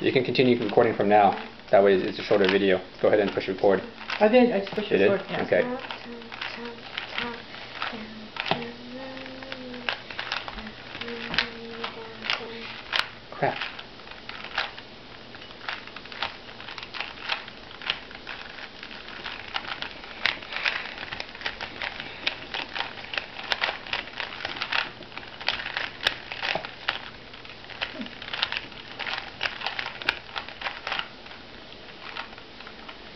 You can continue recording from now. That way it's a shorter video. Go ahead and push record. I did. I just pushed record. Yeah. Okay. Crap.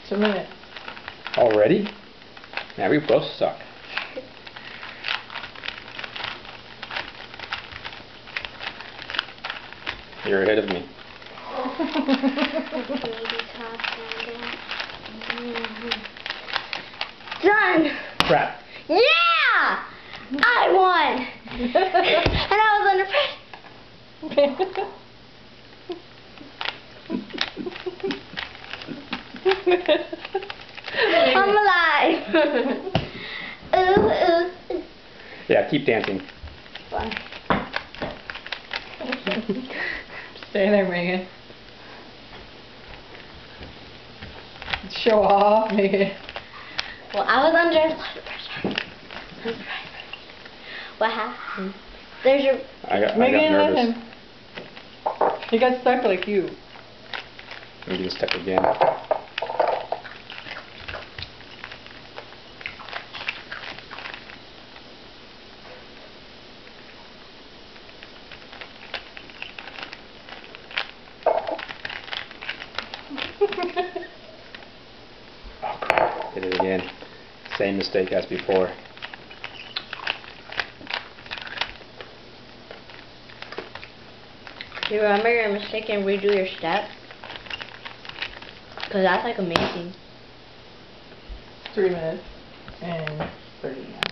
It's a minute. Already? Now we both suck. You're ahead of me. Done! Crap. Yeah! I won! And I was under pressure. I'm alive! Ooh, ooh. Yeah, keep dancing. Fun. Stay there, Megan. Show off, Megan. Well, I was under a lot of pressure. What happened? There's your... I got Megan, let nervous. him. He got stuck like you. I'm getting stuck again. Oh crap, did it again. Same mistake as before. Do you remember your mistake and redo your step? Because that's like amazing. 3 minutes and 30 now.